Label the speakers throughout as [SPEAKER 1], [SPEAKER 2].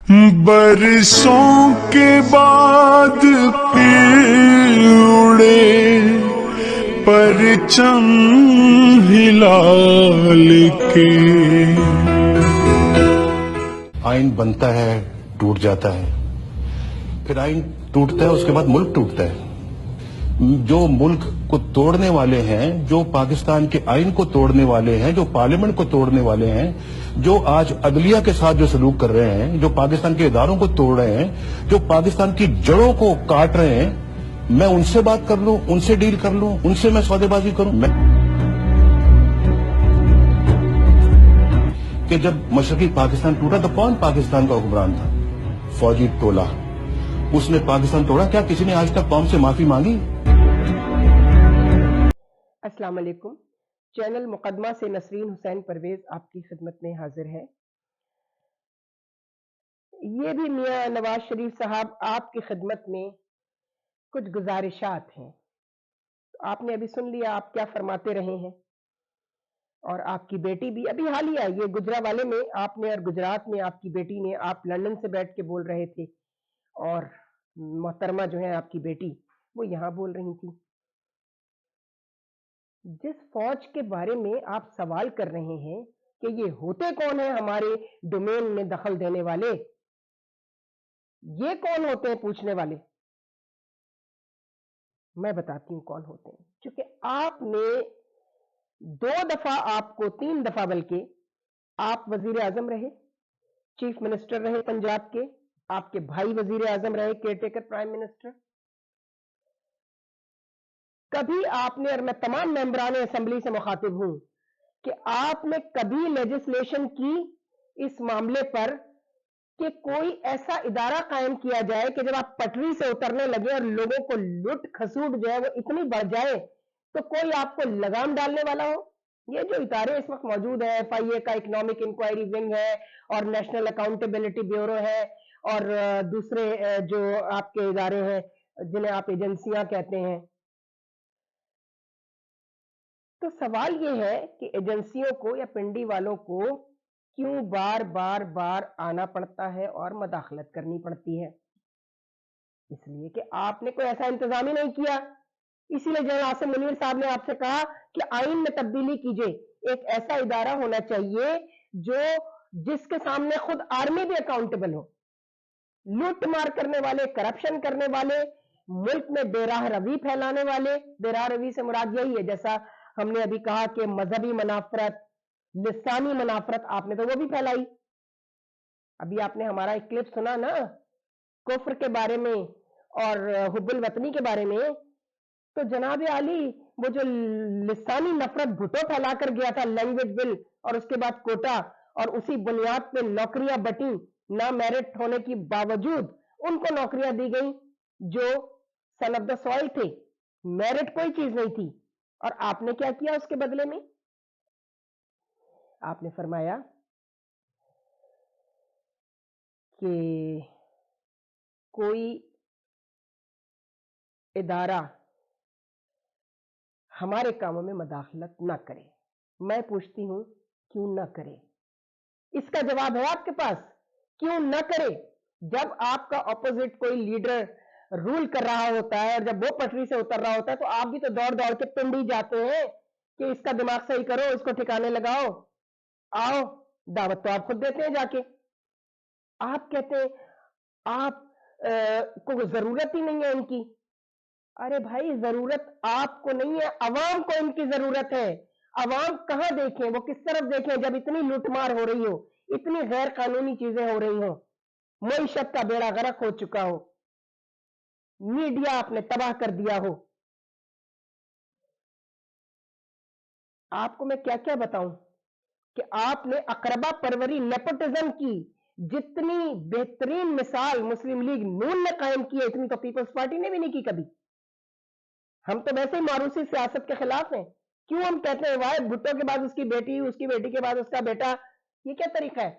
[SPEAKER 1] برسوں کے بعد پھر اڑے پرچم ہلال کے.
[SPEAKER 2] آئین بنتا ہے، ٹوٹ جاتا ہے، پھر آئین ٹوٹتا ہے، اس کے بعد ملک ٹوٹتا ہے. جو ملک کو توڑنے والے ہیں، جو پاکستان کے آئین کو توڑنے والے ہیں، جو پارلیمنٹ کو توڑنے والے ہیں، جو آج عدلیہ کے ساتھ جو سلوک کر رہے ہیں، جو پاکستان کے اداروں کو توڑ رہے ہیں، جو پاکستان کی جڑوں کو کاٹ رہے ہیں، میں ان سے بات کر لوں، ان سے ڈیل کر لوں، ان سے میں سودے بازی کروں. کہ جب مشرقی پاکستان ٹوٹا تو کون پاکستان کا حکمران تھا؟ فوجی ٹولہ. اس نے پاکستان توڑا. کیا کسی نے آج تک قوم سے معافی مانگی؟
[SPEAKER 3] السلام علیکم. چینل مقدمہ سے نسرین حسین پرویز آپ کی خدمت میں حاضر ہے. یہ بھی میاں نواز شریف صاحب آپ کی خدمت میں کچھ گزارشات ہیں. آپ نے ابھی سن لیا آپ کیا فرماتے رہے ہیں، اور آپ کی بیٹی بھی ابھی حالیہ یہ گجرانوالے میں آپ نے، اور گجرات میں آپ کی بیٹی نے، آپ لندن سے بیٹھ کے بول رہے تھے، اور محترمہ جو ہے آپ کی بیٹی وہ یہاں بول رہی تھی. جس فوج کے بارے میں آپ سوال کر رہے ہیں کہ یہ ہوتے کون ہیں ہمارے ڈومین میں دخل دینے والے، یہ کون ہوتے ہیں پوچھنے والے، میں بتاتی ہوں کون ہوتے ہیں. چونکہ آپ نے 2 دفعہ، آپ کو 3 دفعہ بلکہ، آپ وزیر اعظم رہے، چیف منسٹر رہے پنجاب کے، آپ کے بھائی وزیر اعظم رہے، کیئر ٹیکر پرائم منسٹر. کبھی آپ نے، اور میں تمام ممبران اسمبلی سے مخاطب ہوں، کہ آپ نے کبھی لیجسلیشن کی اس معاملے پر کہ کوئی ایسا ادارہ قائم کیا جائے کہ جب آپ پٹری سے اترنے لگے اور لوگوں کو لٹ کھسوٹ جو ہے وہ اتنی بڑھ جائے تو کوئی آپ کو لگام ڈالنے والا ہو؟ یہ جو ادارے اس وقت موجود ہیں، FIA کا اکنامک انکوائری ونگ ہے، اور نیشنل اکاؤنٹیبلٹی بیورو ہے، اور دوسرے جو آپ کے ادارے ہیں جنہیں آپ ایجنسیاں کہتے ہیں. تو سوال یہ ہے کہ ایجنسیوں کو یا پنڈی والوں کو کیوں بار بار بار آنا پڑتا ہے اور مداخلت کرنی پڑتی ہے؟ اس لیے کہ آپ نے کوئی ایسا انتظام ہی نہیں کیا. اسی لیے جنرل عاصم منیر صاحب نے آپ سے کہا کہ آئین میں تبدیلی کیجئے. ایک ایسا ادارہ ہونا چاہیے جس کے سامنے خود آرمی بھی اکاؤنٹیبل ہو. لوٹ مار کرنے والے، کرپشن کرنے والے، ملک میں بے راہ روی پھیلانے والے، بے راہ روی سے مراد یہی ہے جیسا ہم نے ابھی کہا کہ مذہبی منافرت، لسانی منافرت، آپ نے تو وہ بھی پھیلائی. ابھی آپ نے ہمارا ایک کلپ سنا نا کفر کے بارے میں اور حب الوطنی کے بارے میں. تو جناب عالی وہ جو لسانی نفرت بھٹو پھیلا کر گیا تھا، لینگویج بل، اور اس کے بعد کوٹا، اور اسی بنیاد پہ نوکریاں بٹی، نہ میرٹ ہونے کی باوجود ان کو نوکریاں دی گئیں جو سن آف دا سوائل تھے. میرٹ کوئی چیز نہیں تھی. اور آپ نے کیا کیا اس کے بدلے میں؟ آپ نے فرمایا کہ کوئی ادارہ ہمارے کاموں میں مداخلت نہ کرے. میں پوچھتی ہوں کیوں نہ کرے؟ اس کا جواب ہے آپ کے پاس؟ کیوں نہ کرے؟ جب آپ کا اپوزٹ کوئی لیڈر رول کر رہا ہوتا ہے اور جب وہ پٹری سے اتر رہا ہوتا ہے تو آپ بھی تو دوڑ دوڑ کے پنڈی جاتے ہیں کہ اس کا دماغ صحیح کرو، اس کو ٹھکانے لگاؤ. آؤ، دعوت تو آپ خود دیتے ہیں جا کے. آپ کہتے ہیں آپ کو ضرورت ہی نہیں ہے ان کی. ارے بھائی، ضرورت آپ کو نہیں ہے، عوام کو ان کی ضرورت ہے. عوام کہاں دیکھیں، وہ کس طرف دیکھیں جب اتنی لوٹ مار ہو رہی ہو، اتنی غیر قانونی چیزیں ہو رہی ہوں، معیشت کا بیڑا غرق ہو چکا ہو، میڈیا آپ نے تباہ کر دیا ہو. آپ کو میں کیا کیا بتاؤں کہ آپ نے اقربا پروری نیپوٹزم کی جتنی بہترین مثال مسلم لیگ نون نے قائم کی ہے اتنی تو پیپلز پارٹی نے بھی نہیں کی کبھی. ہم تو ویسے ہی معروسی سیاست کے خلاف ہیں. کیوں ہم کہتے ہیں واحد بھٹو کے بعد اس کی بیٹی، اس کی بیٹی کے بعد اس کا بیٹا؟ یہ کیا طریقہ ہے؟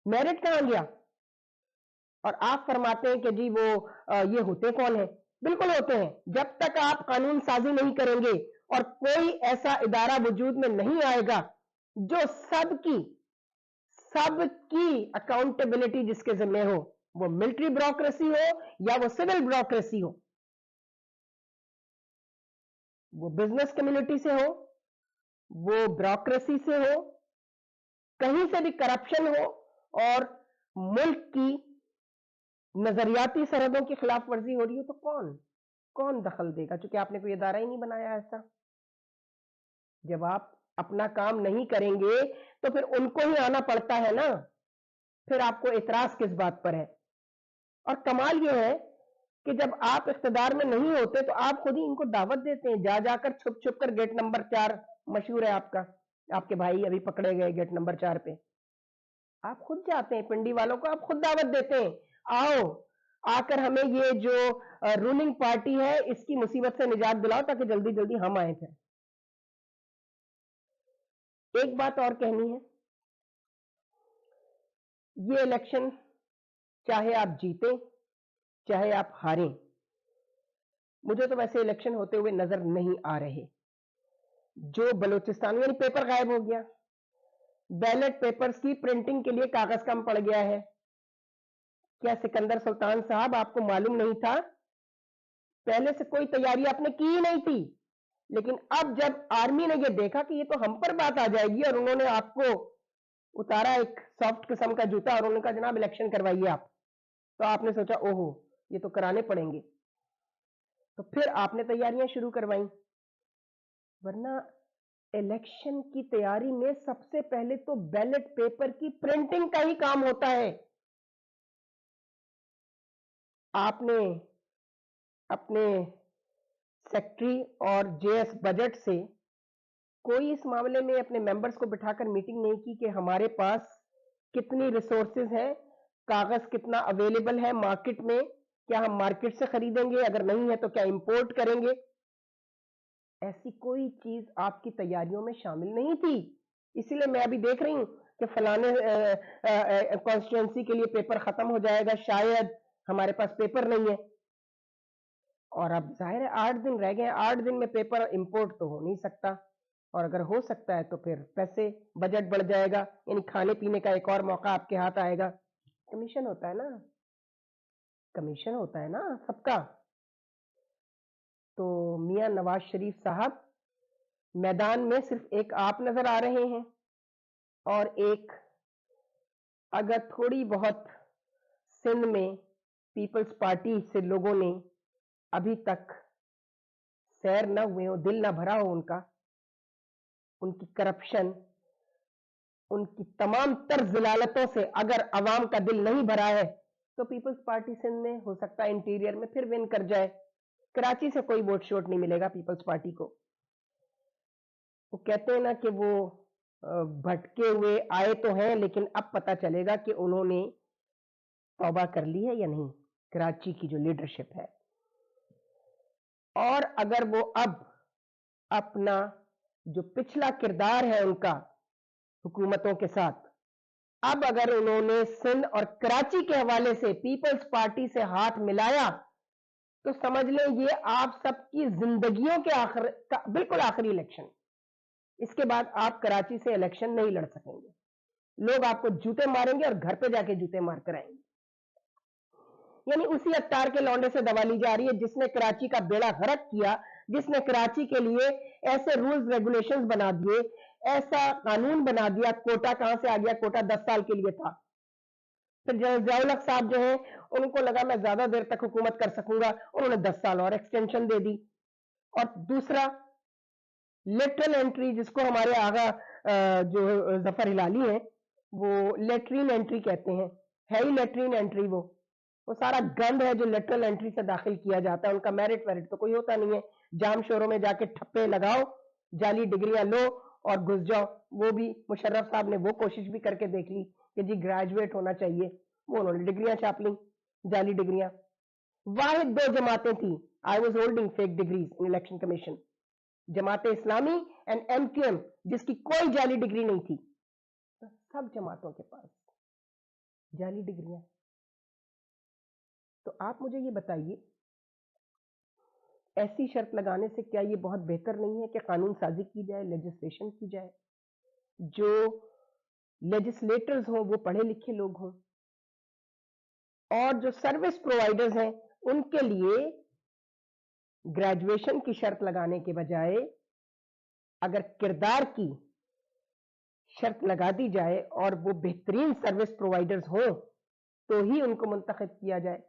[SPEAKER 3] میرٹ کہاں گیا؟ اور آپ فرماتے ہیں کہ جی وہ یہ ہوتے کون ہیں؟ بالکل ہوتے ہیں. جب تک آپ قانون سازی نہیں کریں گے اور کوئی ایسا ادارہ وجود میں نہیں آئے گا جو सब की अकाउंटेबिलिटी जिसके जिम्मे हो, वो मिलिट्री ब्यूरोक्रेसी हो या वो सिविल ब्यूरोक्रेसी हो, वो बिजनेस कम्युनिटी से हो, वो ब्यूरोक्रेसी से हो, कहीं से भी करप्शन हो और मुल्क की नजरियाती सरहदों की खिलाफ वर्जी हो रही हो, तो कौन दखल देगा? क्योंकि आपने कोई इदारा ही नहीं बनाया ऐसा। जब आप अपना काम नहीं करेंगे तो फिर उनको ही आना पड़ता है ना, फिर आपको एतराज किस बात पर है? और कमाल यह है कि जब आप इख्तिदार में नहीं होते तो आप खुद ही इनको दावत देते हैं, जा जाकर छुप छुप कर। गेट नंबर 4 मशहूर है आपका, आपके भाई अभी पकड़े गए गेट नंबर 4 पे। आप खुद जाते हैं, पिंडी वालों को आप खुद दावत देते हैं, आओ आकर हमें ये जो रूलिंग पार्टी है इसकी मुसीबत से निजात दिलाओ ताकि जल्दी जल्दी हम आए थे। एक बात और कहनी है, ये इलेक्शन चाहे आप जीतें चाहे आप हारें, मुझे तो वैसे इलेक्शन होते हुए नजर नहीं आ रहे। जो बलूचिस्तान में पेपर गायब हो गया, बैलेट पेपर्स की प्रिंटिंग के लिए कागज कम पड़ गया है। क्या सिकंदर सुल्तान साहब आपको मालूम नहीं था? पहले से कोई तैयारी आपने की ही नहीं थी, लेकिन अब जब आर्मी ने ये देखा कि ये तो हम पर बात आ जाएगी और उन्होंने आपको उतारा एक सॉफ्ट किस्म का जूता और उन्होंने कहा जनाब इलेक्शन करवाइए आप, तो आपने सोचा ओहो ये तो कराने पड़ेंगे, तो फिर आपने तैयारियां शुरू करवाई। वरना इलेक्शन की तैयारी में सबसे पहले तो बैलेट पेपर की प्रिंटिंग का ही काम होता है। आपने अपने सेक्रेटरी और जेएस बजट से कोई इस मामले में अपने मेंबर्स को बिठाकर मीटिंग नहीं की कि हमारे पास कितनी रिसोर्सेज हैं, कागज कितना अवेलेबल है मार्केट में, क्या हम मार्केट से खरीदेंगे, अगर नहीं है तो क्या इंपोर्ट करेंगे? ऐसी कोई चीज आपकी तैयारियों में शामिल नहीं थी। इसीलिए मैं अभी देख रही हूं कि फलाने कॉन्स्टिट्यूंसी के लिए पेपर खत्म हो जाएगा, शायद हमारे पास पेपर नहीं है। और अब जाहिर है 8 दिन रह गए, 8 दिन में पेपर इंपोर्ट तो हो नहीं सकता, और अगर हो सकता है तो फिर पैसे बजट बढ़ जाएगा, यानी खाने पीने का एक और मौका आपके हाथ आएगा। कमीशन होता है ना, कमीशन होता है ना सबका। तो मियां नवाज शरीफ साहब, मैदान में सिर्फ एक आप नजर आ रहे हैं और एक अगर थोड़ी बहुत सिंध में पीपल्स पार्टी से लोगों ने अभी तक सैर न हुए हो, दिल न भरा हो उनका, उनकी करप्शन, उनकी तमाम तर जिलालतों से अगर अवाम का दिल नहीं भरा है, तो पीपल्स पार्टी सिंध में हो सकता है इंटीरियर में फिर विन कर जाए। कराची से कोई वोट शोट नहीं मिलेगा पीपल्स पार्टी को। वो कहते हैं ना कि वो भटके हुए आए तो हैं, लेकिन अब पता चलेगा कि उन्होंने तौबा कर ली है या नहीं, कराची की जो लीडरशिप है। और अगर वो अब अपना जो पिछला किरदार है उनका हुकूमतों के साथ, अब अगर उन्होंने सिंध और कराची के हवाले से पीपल्स पार्टी से हाथ मिलाया, तो समझ लें ये आप सबकी जिंदगियों के आखिर का बिल्कुल आखिरी इलेक्शन। इसके बाद आप कराची से इलेक्शन नहीं लड़ सकेंगे, लोग आपको जूते मारेंगे और घर पे जाके जूते मार कर आएंगे। यानी उसी अत्तार के लौंडे से दवा ली जा रही है जिसने कराची का बेड़ा गर्क किया, जिसने कराची के लिए ऐसे रूल्स रेगुलेशंस बना दिए, ऐसा कानून बना दिया। कोटा कहां से आ गया? कोटा 10 साल के लिए था। फिर जियाउल हक साहब जो है, उनको लगा मैं ज्यादा देर तक हुकूमत कर सकूंगा, उन्होंने 10 साल और एक्सटेंशन दे दी। और दूसरा लेटरल एंट्री, जिसको हमारे आगा जो जफर हिलाली है वो लेटरीन एंट्री कहते हैं, है ही लेटरीन एंट्री। वो सारा गंद है जो लेटरल एंट्री से दाखिल किया जाता है। उनका मेरिट वेरिट तो कोई होता नहीं है, जाम शोरों में जाके ठप्पे लगाओ, जाली डिग्रियां लो और घुस जाओ। वो भी मुशर्रफ साहब ने वो कोशिश भी करके देख ली कि जी ग्रेजुएट होना चाहिए, वो उन्होंने डिग्रियां छाप ली, जाली डिग्रियां। वाहिद 2 जमातें थी, I was holding fake degrees in election commission, Jamaat Islami and MQM, जिसकी कोई जाली डिग्री नहीं थी। तो सब जमातों के पास जाली डिग्रियां। तो आप मुझे ये बताइए, ऐसी शर्त लगाने से क्या ये बहुत बेहतर नहीं है कि कानून साजी की जाए, लेजिस्लेशन की जाए, जो लेजिस्लेटर्स हों वो पढ़े लिखे लोग हों, और जो सर्विस प्रोवाइडर्स हैं उनके लिए ग्रेजुएशन की शर्त लगाने के बजाय अगर किरदार की शर्त लगा दी जाए और वो बेहतरीन सर्विस प्रोवाइडर्स हों तो ही उनको मुंतखब किया जाए।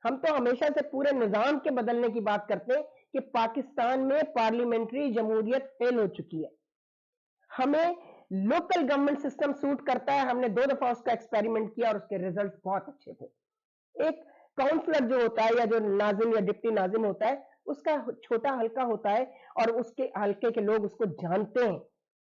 [SPEAKER 3] हम तो हमेशा से पूरे निजाम के बदलने की बात करते हैं कि पाकिस्तान में पार्लियामेंट्री जमहूरियत फेल हो चुकी है। हमें लोकल गवर्नमेंट सिस्टम सूट करता है। हमने 2 दफा उसका एक्सपेरिमेंट किया और उसके रिजल्ट बहुत अच्छे थे। एक काउंसलर जो होता है या जो नाजिम या डिप्टी नाजिम होता है उसका छोटा हल्का होता है और उसके हल्के के लोग उसको जानते हैं।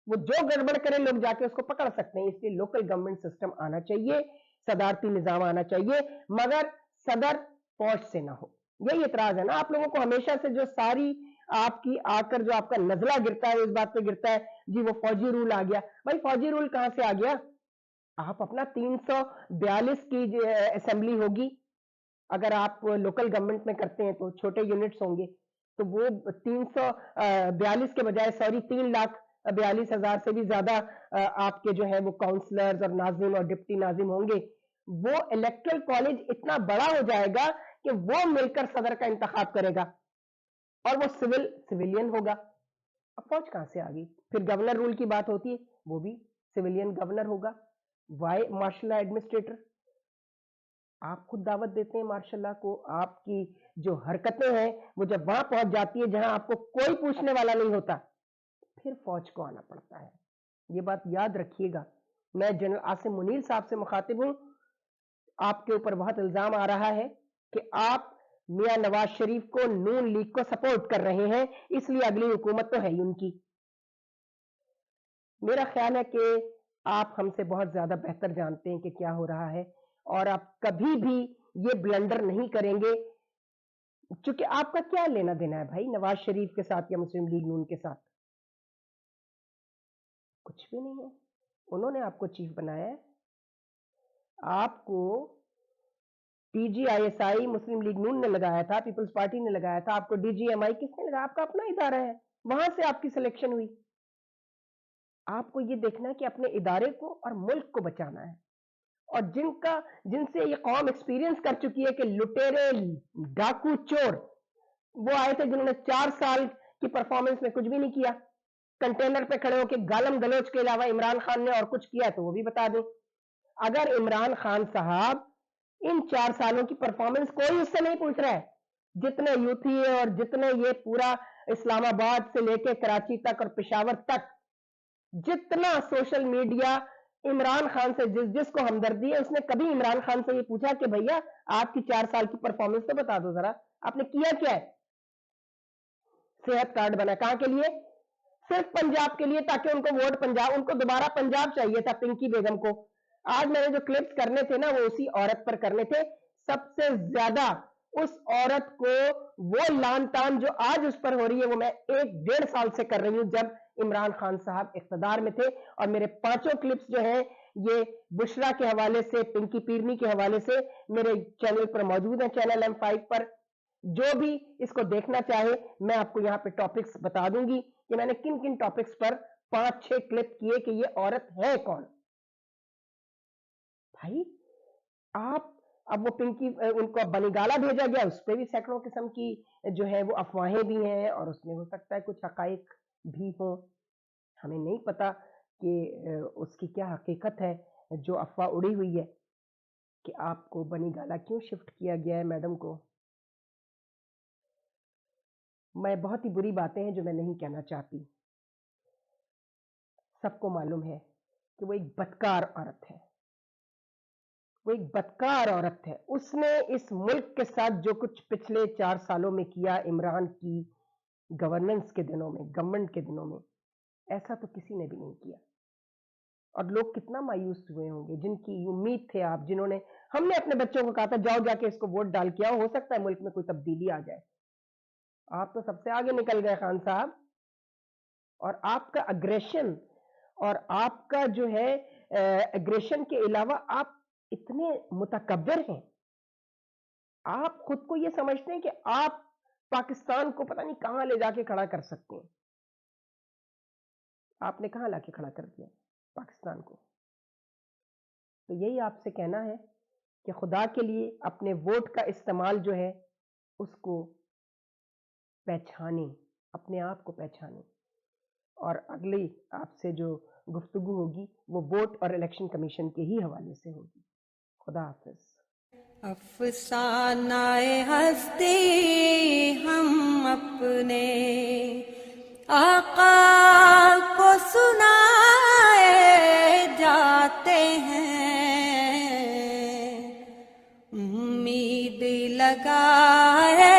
[SPEAKER 3] वो जो गड़बड़ करे लोग जाके उसको पकड़ सकते हैं। इसलिए लोकल गवर्नमेंट सिस्टम आना चाहिए, सदारती निजाम आना चाहिए, मगर सदर फौज से ना हो। यही इतराज है ना आप लोगों को हमेशा से, जो सारी आपकी आकर जो आपका नजला गिरता है इस बात पे गिरता है जी वो फौजी रूल आ गया। भाई फौजी रूल कहां से आ गया? आप अपना 342 की असेंबली होगी, अगर आप लोकल गवर्नमेंट में करते हैं तो छोटे यूनिट्स होंगे, तो वो 342 के बजाय 3,42,000 से भी ज्यादा आपके जो है वो काउंसलर्स और नाजिम और डिप्टी नाजिम होंगे। वो इलेक्टोरल कॉलेज इतना बड़ा हो जाएगा कि वो मिलकर सदर का इंतखाब करेगा और वो सिविलियन होगा। अब फौज कहां से आ गई? फिर गवर्नर रूल की बात होती है, वो भी सिविलियन गवर्नर होगा। Why martial administrator? आप खुद दावत देते हैं मार्शल को, आपकी जो हरकतें हैं वो जब वहां पहुंच जाती है जहां आपको कोई पूछने वाला नहीं होता, फिर फौज को आना पड़ता है। ये बात याद रखिएगा। मैं जनरल आसिम मुनीर साहब से मुखातिब हूं। आपके ऊपर बहुत इल्जाम आ रहा है कि आप मियां नवाज शरीफ को, नून लीग को सपोर्ट कर रहे हैं, इसलिए अगली हुकूमत तो है ही उनकी। मेरा ख्याल है कि आप हमसे बहुत ज्यादा बेहतर जानते हैं कि क्या हो रहा है और आप कभी भी ये ब्लंडर नहीं करेंगे, क्योंकि आपका क्या लेना देना है भाई नवाज शरीफ के साथ या मुस्लिम लीग नून के साथ? कुछ भी नहीं है। उन्होंने आपको चीफ बनाया है। आपको टीजीआईएसआई मुस्लिम लीग नून ने लगाया था, पीपल्स पार्टी ने लगाया था। आपको डीजीएमआई किसने लगाया? आपका अपना इदारा है, वहां से आपकी सिलेक्शन हुई। आपको ये देखना है कि अपने इदारे को और मुल्क को बचाना है। और जिनसे ये कौम एक्सपीरियंस कर चुकी है कि लुटेरे, डाकू, चोर वो आए थे जिन्होंने 4 साल की परफॉर्मेंस में कुछ भी नहीं किया। कंटेनर पे खड़े होकर गालम गलोच के अलावा इमरान खान ने और कुछ किया तो वो भी बता दें। अगर इमरान खान साहब इन 4 सालों की परफॉर्मेंस कोई उससे नहीं पूछ रहा है, जितने यूथी है और जितने ये पूरा इस्लामाबाद से लेके कराची तक और पेशावर तक जितना सोशल मीडिया इमरान खान से जिसको हमदर्दी है, उसने कभी इमरान खान से ये पूछा कि भैया आपकी 4 साल की परफॉर्मेंस तो बता दो जरा, आपने किया क्या है? सेहत कार्ड बना कहां के लिए? सिर्फ पंजाब के लिए, ताकि उनको वोट पंजाब, उनको दोबारा पंजाब चाहिए था पिंकी बेगम को। आज मैंने जो क्लिप्स करने थे ना वो उसी औरत पर करने थे। सबसे ज्यादा उस औरत को वो लान तान जो आज उस पर हो रही है वो मैं 1-1.5 साल से कर रही हूं, जब इमरान खान साहब इख्तदार में थे। और मेरे 5 क्लिप्स जो हैं ये बुशरा के हवाले से, पिंकी पीरनी के हवाले से मेरे चैनल पर मौजूद है, चैनल M5 पर। जो भी इसको देखना चाहे मैं आपको यहाँ पे टॉपिक्स बता दूंगी कि मैंने किन किन टॉपिक्स पर 5-6 क्लिप किए कि ये औरत है कौन। भाई आप, अब वो पिंकी, उनको अब बनीगाला भेजा गया, उस पर भी सैकड़ों किस्म की जो है वो अफवाहें भी हैं और उसमें हो सकता है कुछ हकाइक भी हो। हमें नहीं पता कि उसकी क्या हकीकत है जो अफवाह उड़ी हुई है कि आपको बनीगाला क्यों शिफ्ट किया गया है मैडम को। मैं बहुत ही बुरी बातें हैं जो मैं नहीं कहना चाहती। सबको मालूम है कि वो एक बदकार औरत है, वो एक बदकार औरत है। उसने इस मुल्क के साथ जो कुछ पिछले 4 सालों में किया, इमरान की गवर्नेंस के दिनों में, गवर्नमेंट के दिनों में, ऐसा तो किसी ने भी नहीं किया। और लोग कितना मायूस हुए होंगे जिनकी उम्मीद थे आप, जिन्होंने, हमने अपने बच्चों को कहा था जाओ जाके इसको वोट डाल के आओ, हो सकता है मुल्क में कोई तब्दीली आ जाए। आप तो सबसे आगे निकल गए खान साहब। और आपका अग्रेशन और आपका जो है एग्रेशन के अलावा आप इतने मुतकब्बिर हैं। आप खुद को ये समझते हैं कि आप पाकिस्तान को पता नहीं कहां ले जाके खड़ा कर सकते हैं। आपने कहां लाके खड़ा कर दिया पाकिस्तान को? تو یہی آپ سے کہنا ہے کہ خدا کے لیے اپنے ووٹ کا استعمال جو ہے اس کو پہچانیں، اپنے آپ کو پہچانیں، اور اگلی آپ سے جو گفتگو ہوگی وہ ووٹ اور الیکشن کمیشن کے ہی حوالے سے ہوگی۔ خدا حافظ۔
[SPEAKER 4] افسانہ ہستی ہم اپنے آقا کو سنائے جاتے ہیں، امید لگائے